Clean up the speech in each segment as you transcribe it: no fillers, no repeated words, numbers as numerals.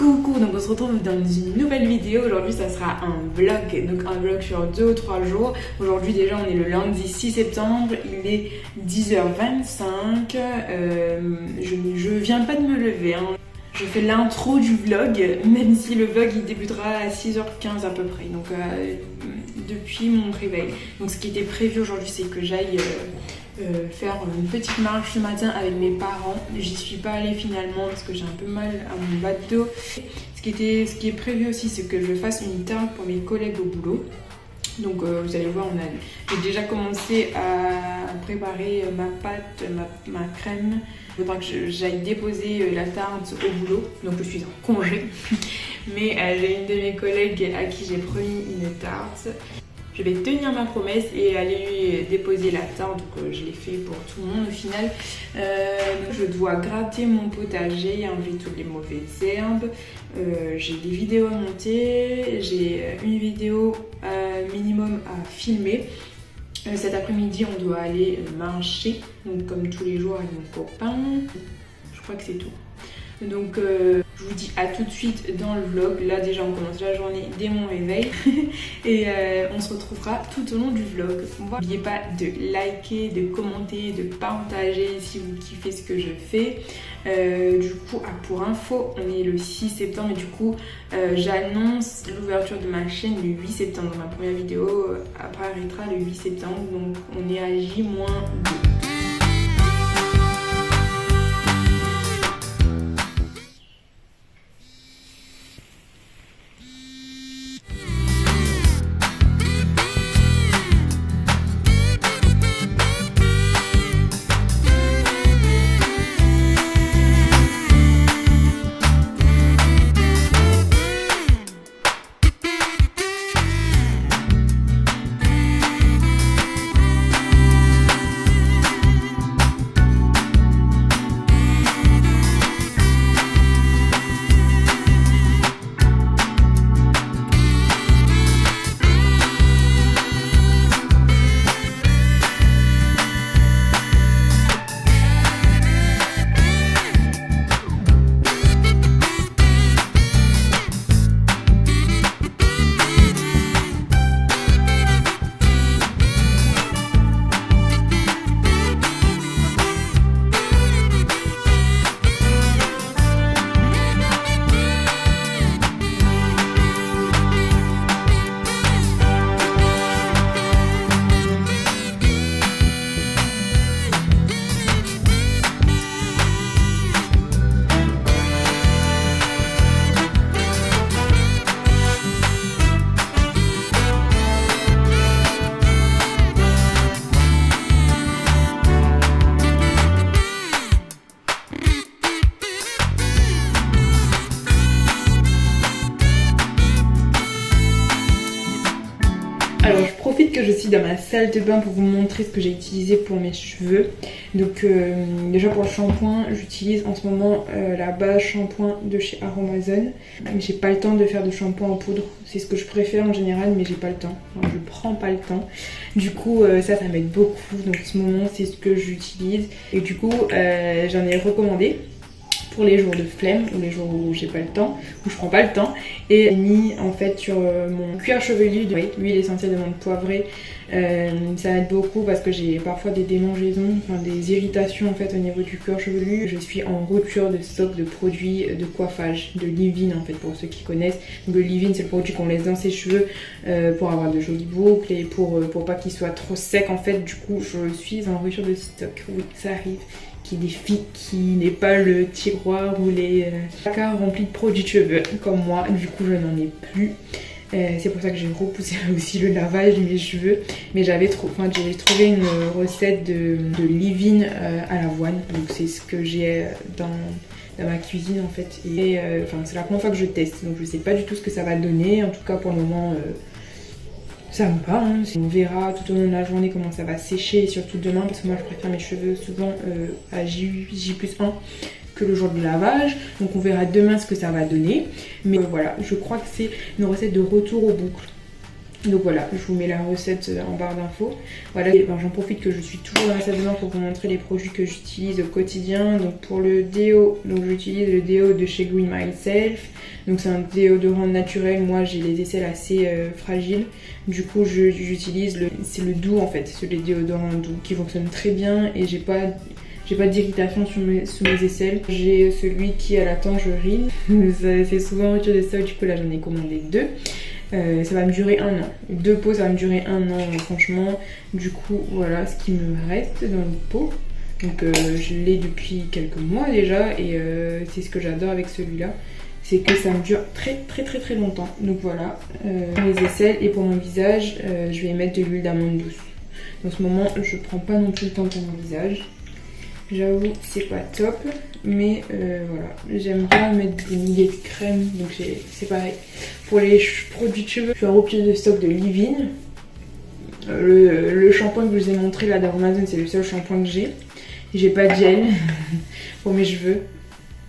Coucou, donc on se retrouve dans une nouvelle vidéo. Aujourd'hui ça sera un vlog, donc un vlog sur 2 ou 3 jours. Aujourd'hui déjà on est le lundi 6 septembre, il est 10h25, je viens pas de me lever, hein. Je fais l'intro du vlog, même si le vlog il débutera à 6h15 à peu près, donc depuis mon réveil. Donc ce qui était prévu aujourd'hui c'est que j'aille faire une petite marche ce matin avec mes parents. J'y suis pas allée finalement parce que j'ai un peu mal à mon bas de dos. Ce qui est prévu aussi c'est que je fasse une tarte pour mes collègues au boulot. Donc vous allez voir, j'ai déjà commencé à préparer ma pâte, ma crème. Il faudra que j'aille déposer la tarte au boulot, donc je suis en congé. Mais j'ai une de mes collègues à qui j'ai promis une tarte. Je vais tenir ma promesse et aller lui déposer la tarte, donc je l'ai fait pour tout le monde au final. Je dois gratter mon potager, enlever toutes les mauvaises herbes. J'ai des vidéos à monter, j'ai une vidéo minimum à filmer. Cet après-midi on doit aller marcher, donc comme tous les jours avec mon copain. Je crois que c'est tout. Donc je vous dis à tout de suite dans le vlog. Là déjà on commence la journée dès mon réveil et on se retrouvera tout au long du vlog. N'oubliez pas de liker, de commenter, de partager si vous kiffez ce que je fais. Du coup pour info on est le 6 septembre et du coup j'annonce l'ouverture de ma chaîne le 8 septembre. Ma première vidéo apparaîtra le 8 septembre, donc on est à J-2. Alors je profite que je suis dans ma salle de bain pour vous montrer ce que j'ai utilisé pour mes cheveux. Donc déjà pour le shampoing, j'utilise en ce moment la base shampoing de chez Aromazone. Mais j'ai pas le temps de faire de shampoing en poudre. C'est ce que je préfère en général, mais j'ai pas le temps. Enfin, je prends pas le temps. Du coup ça m'aide beaucoup. Donc en ce moment c'est ce que j'utilise. Et du coup j'en ai recommandé pour les jours de flemme ou les jours où j'ai pas le temps, où je prends pas le temps, et j'ai mis en fait sur mon cuir chevelu de l'huile essentielle de menthe poivrée. Ça aide beaucoup parce que j'ai parfois des démangeaisons, enfin des irritations en fait au niveau du cuir chevelu. Je suis en rupture de stock de produits de coiffage, de leave-in en fait pour ceux qui connaissent. Donc le leave-in c'est le produit qu'on laisse dans ses cheveux pour avoir de jolies boucles et pour pas qu'ils soient trop secs en fait. Du coup je suis en rupture de stock, oui ça arrive. Qui n'est pas le tiroir ou les placards remplis de produits de cheveux comme moi, du coup je n'en ai plus. C'est pour ça que j'ai repoussé aussi le lavage de mes cheveux, mais j'avais trouvé une recette de leave-in à l'avoine, donc c'est ce que j'ai dans ma cuisine en fait, et c'est la première fois que je teste, donc je sais pas du tout ce que ça va donner. En tout cas pour le moment ça me va, hein. On verra tout au long de la journée comment ça va sécher, et surtout demain, parce que moi je préfère mes cheveux souvent à J+1 que le jour du lavage. Donc on verra demain ce que ça va donner. Mais voilà, je crois que c'est une recette de retour aux boucles. Donc voilà, je vous mets la recette en barre d'infos. Voilà, et ben, j'en profite que je suis toujours dans la salle de bain pour vous montrer les produits que j'utilise au quotidien. Donc pour le déo, donc j'utilise le déo de chez Green Myself. Donc c'est un déodorant naturel, moi j'ai les aisselles assez fragiles. Du coup j'utilise c'est le doux en fait, c'est le déodorant doux qui fonctionne très bien et j'ai pas d'irritation sous mes aisselles. J'ai celui qui est à la tangerine. C'est souvent rupture de stock, du coup là j'en ai commandé 2. Ça va me durer 1 an. 2 pots, ça va me durer 1 an, franchement. Du coup, voilà ce qui me reste dans le pot. Donc, je l'ai depuis quelques mois déjà. Et c'est ce que j'adore avec celui-là. C'est que ça me dure très longtemps. Donc voilà, pour mes aisselles et pour mon visage, je vais mettre de l'huile d'amande douce. En ce moment, je prends pas non plus le temps pour mon visage. J'avoue, c'est pas top, mais voilà, j'aime bien mettre des milliers de crème, donc c'est pareil. Pour les produits de cheveux, je suis en rupture de stock de Leave-In. Le shampoing que je vous ai montré là dans Amazon, c'est le seul shampoing que j'ai. J'ai pas de gel pour mes cheveux.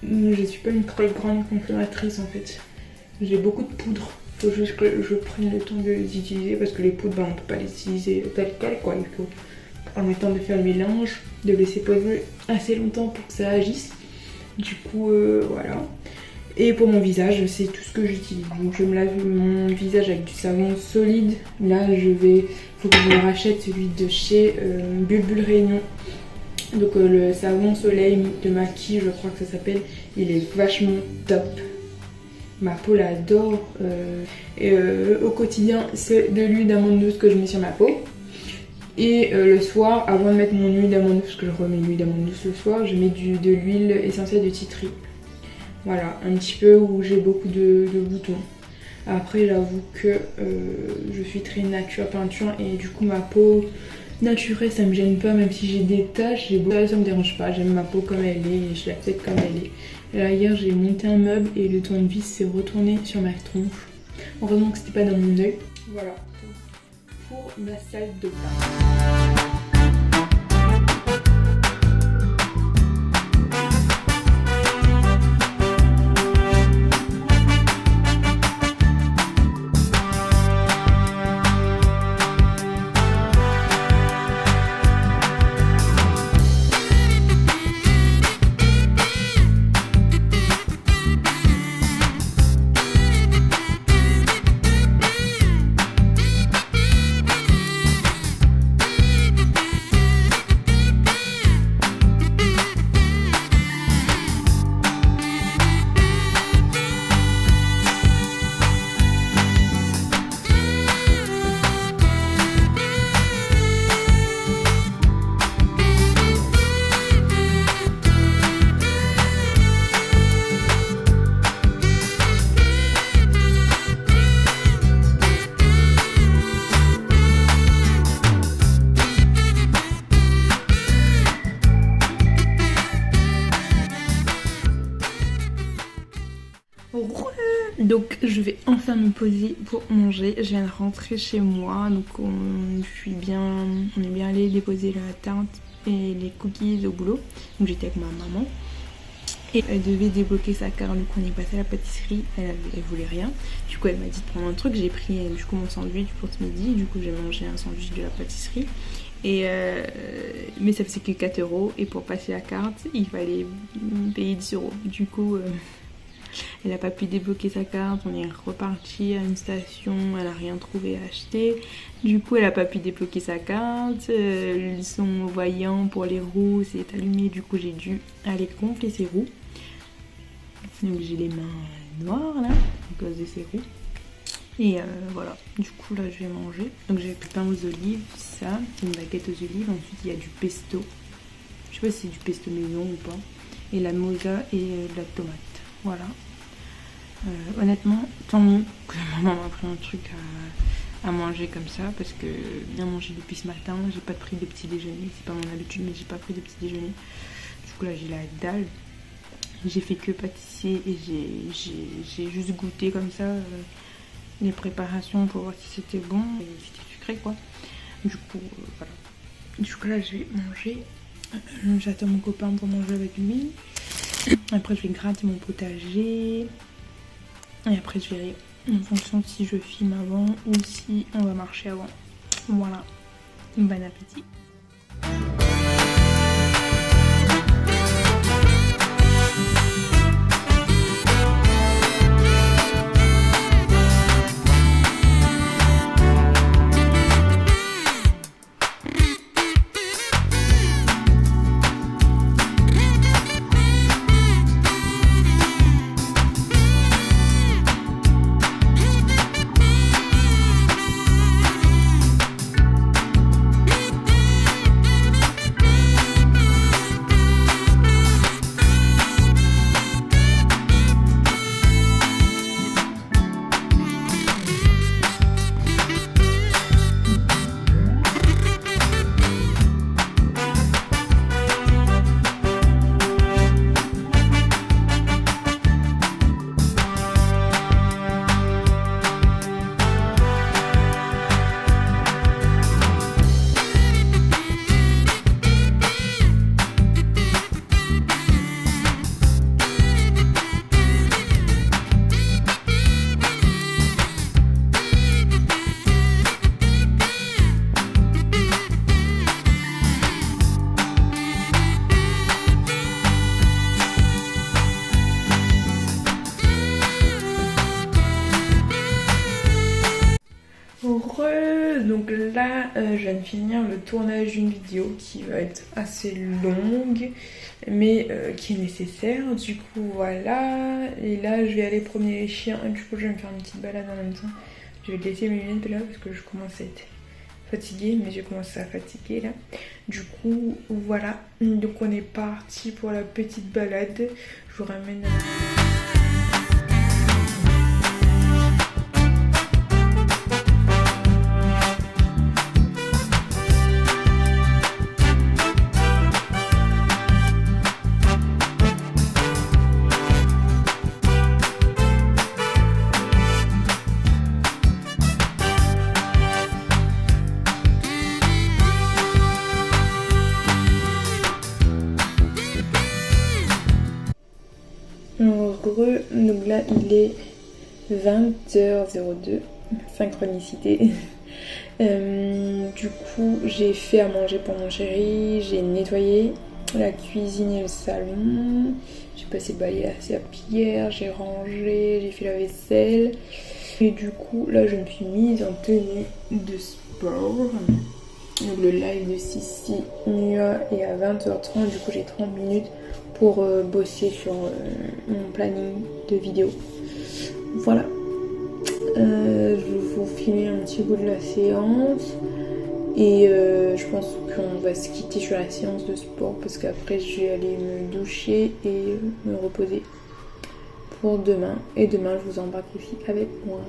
Je suis pas une très grande consommatrice en fait. J'ai beaucoup de poudre. Faut juste que je prenne le temps de les utiliser parce que les poudres, ben, on peut pas les utiliser tel quel quoi. Il faut en mettant de faire le mélange, de laisser poser assez longtemps pour que ça agisse. Du coup, voilà. Et pour mon visage, c'est tout ce que j'utilise. Donc je me lave mon visage avec du savon solide. Là, faut que je me rachète celui de chez Bulbul Réunion. Donc le savon soleil de Maki, je crois que ça s'appelle. Il est vachement top. Ma peau l'adore. Au quotidien, c'est de l'huile d'amande douce que je mets sur ma peau. Et le soir, avant de mettre mon huile d'amande douce, parce que je remets l'huile d'amande douce le soir, je mets de l'huile essentielle de tea tree. Voilà, un petit peu où j'ai beaucoup de boutons. Après, j'avoue que je suis très nature peinture et du coup ma peau naturelle, ça me gêne pas, même si j'ai des taches, ça me dérange pas. J'aime ma peau comme elle est et je l'accepte comme elle est. Et là, hier, j'ai monté un meuble et le tournevis s'est retourné sur ma tronche. Heureusement que c'était pas dans mon œil. Voilà. Pour ma salle de bain. Donc je vais enfin me poser pour manger. Je viens de rentrer chez moi, donc on est bien allé déposer la tarte et les cookies au boulot. Donc j'étais avec ma maman et elle devait débloquer sa carte, donc on est passé à la pâtisserie. Elle voulait rien, du coup elle m'a dit de prendre un truc. J'ai pris du coup mon sandwich pour ce midi, du coup j'ai mangé un sandwich de la pâtisserie. Mais ça faisait que 4 € et pour passer la carte il fallait payer 10 €. Du coup elle n'a pas pu débloquer sa carte, on est reparti à une station, elle n'a rien trouvé à acheter. Du coup elle n'a pas pu débloquer sa carte, son voyant pour les roues s'est allumé, du coup j'ai dû aller gonfler ses roues. Donc j'ai les mains noires là, à cause de ses roues. Et voilà, du coup là je vais manger. Donc j'ai du pain aux olives, ça, c'est une baguette aux olives. Ensuite il y a du pesto, je sais pas si c'est du pesto maison ou pas. Et la moza et de la tomate, voilà. Honnêtement, tant mieux que maman m'a pris un truc à manger comme ça, parce que bien manger depuis ce matin, j'ai pas pris de petit déjeuner, c'est pas mon habitude, mais j'ai pas pris de petit déjeuner. Du coup là j'ai la dalle, j'ai fait que pâtisser et j'ai juste goûté comme ça les préparations pour voir si c'était bon et si c'était sucré quoi. Du coup voilà. Du coup là je vais manger, j'attends mon copain pour manger avec lui. Après je vais gratter mon potager. Et après je verrai en fonction de si je filme avant ou si on va marcher avant. Voilà, bon appétit. Donc là, je viens de finir le tournage d'une vidéo qui va être assez longue, mais qui est nécessaire. Du coup, voilà. Et là, je vais aller promener les chiens. Et du coup, je vais me faire une petite balade en même temps. Je vais laisser mes lunettes là parce que je commence à être fatiguée, mais j'ai commencé à fatiguer là. Du coup, voilà. Donc on est parti pour la petite balade. Je vous ramène... Heureux, donc là il est 20h02, synchronicité. Du coup j'ai fait à manger pour mon chéri, j'ai nettoyé la cuisine et le salon, j'ai passé le balai assez à pierre, j'ai rangé, j'ai fait la vaisselle et du coup là je me suis mise en tenue de sport. Donc le live de Sissi Nua est à 20h30, du coup j'ai 30 minutes pour bosser sur mon planning de vidéo. Voilà. Je vais vous filmer un petit bout de la séance. Et je pense qu'on va se quitter sur la séance de sport parce qu'après je vais aller me doucher et me reposer pour demain. Et demain je vous embarque aussi avec moi.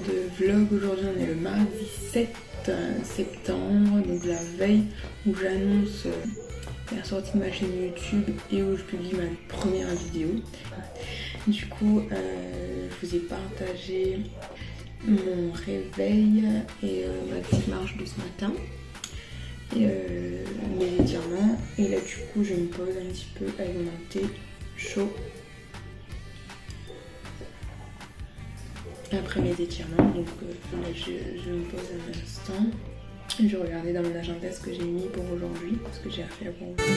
de vlog. Aujourd'hui on est le mardi 7 septembre, donc la veille où j'annonce la sortie de ma chaîne YouTube et où je publie ma première vidéo. Du coup je vous ai partagé mon réveil et ma petite marche de ce matin et mes étirements, et là du coup je me pose un petit peu avec mon thé chaud après mes étirements. Donc là, je me pose un instant, je vais regarder dans mon agenda ce que j'ai mis pour aujourd'hui, ce que j'ai à faire pour aujourd'hui.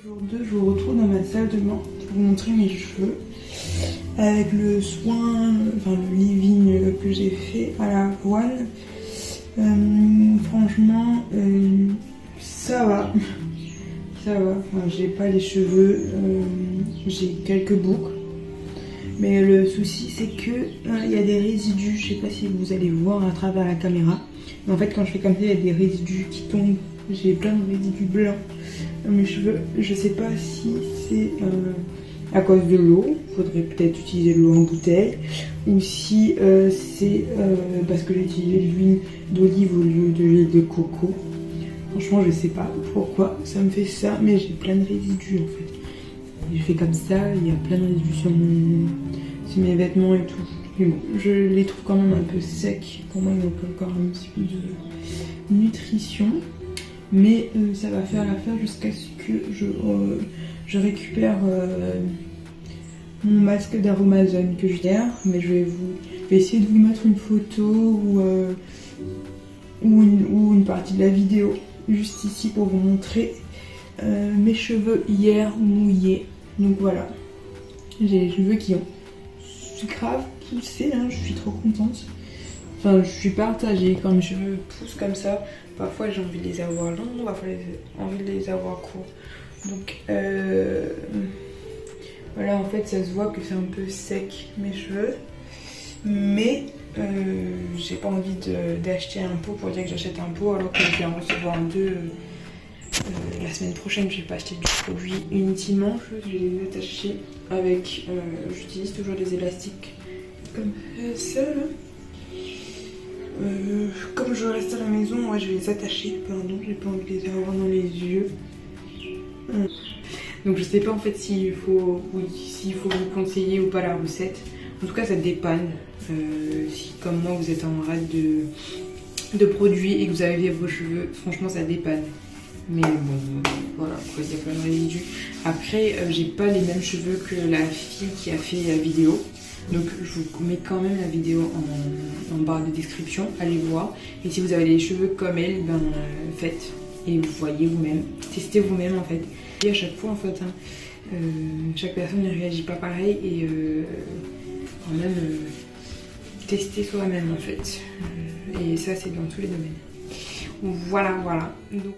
Jour 2, je vous retrouve dans ma salle de bain pour vous montrer mes cheveux avec le soin, le leave-in que j'ai fait à la voile. Franchement, ça va. Enfin, j'ai pas les cheveux, j'ai quelques boucles. Mais le souci, c'est que il y a des résidus. Je sais pas si vous allez voir à travers la caméra. Mais en fait, quand je fais comme ça, il y a des résidus qui tombent. J'ai plein de résidus blancs dans mes cheveux. Je sais pas si c'est à cause de l'eau. Faudrait peut-être utiliser de l'eau en bouteille. Ou si c'est parce que j'ai utilisé de l'huile d'olive au lieu de l'huile de coco. Franchement, je sais pas pourquoi ça me fait ça. Mais j'ai plein de résidus en fait. Je fais comme ça, il y a plein de résidus sur mes vêtements et tout. Mais bon, je les trouve quand même un peu secs. Pour moi, il manque encore un petit peu de nutrition. Mais ça va faire l'affaire jusqu'à ce que je récupère mon masque d'Aromazone que je garde. Mais je vais essayer de vous mettre une photo ou une partie de la vidéo juste ici pour vous montrer mes cheveux hier mouillés. Donc voilà, j'ai les cheveux qui ont grave poussé, hein, je suis trop contente. Enfin, je suis partagée quand mes cheveux poussent comme ça. Parfois j'ai envie de les avoir longs, parfois j'ai envie de les avoir courts. Donc voilà, en fait ça se voit que c'est un peu sec mes cheveux. Mais j'ai pas envie d'acheter un pot pour dire que j'achète un pot alors que je vais en recevoir deux la semaine prochaine. Je vais pas acheter du produit inutilement, je vais les attacher avec, j'utilise toujours des élastiques comme ça là. Comme je reste à la maison, ouais, je vais les attacher, pardon, j'ai pas envie de les avoir dans les yeux. Donc je sais pas en fait s'il faut vous conseiller ou pas la recette. En tout cas ça dépanne. Si comme moi vous êtes en rate de produits et que vous avez vos cheveux, franchement ça dépanne. Mais bon, voilà, quoi, il y a plein de résidus. Après, j'ai pas les mêmes cheveux que la fille qui a fait la vidéo. Donc je vous mets quand même la vidéo en barre de description, allez voir. Et si vous avez les cheveux comme elle, ben faites. Et vous voyez vous-même, testez vous-même en fait. Et à chaque fois en fait, hein, chaque personne ne réagit pas pareil. Et quand même, tester soi-même en fait. Et ça c'est dans tous les domaines. Voilà. Donc,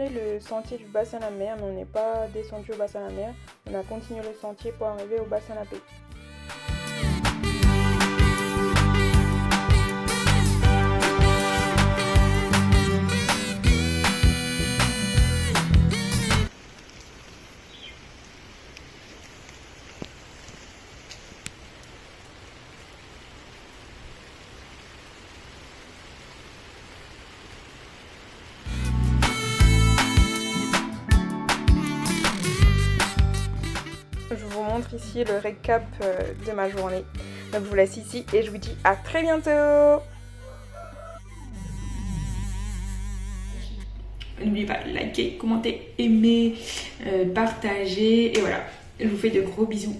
continué le sentier du bassin à la mer, mais on n'est pas descendu au bassin à la mer. On a continué le sentier pour arriver au bassin à la paix. Je vous montre ici le récap de ma journée. Donc je vous laisse ici et je vous dis à très bientôt. N'oubliez pas de liker, commenter, aimer, partager et voilà. Je vous fais de gros bisous.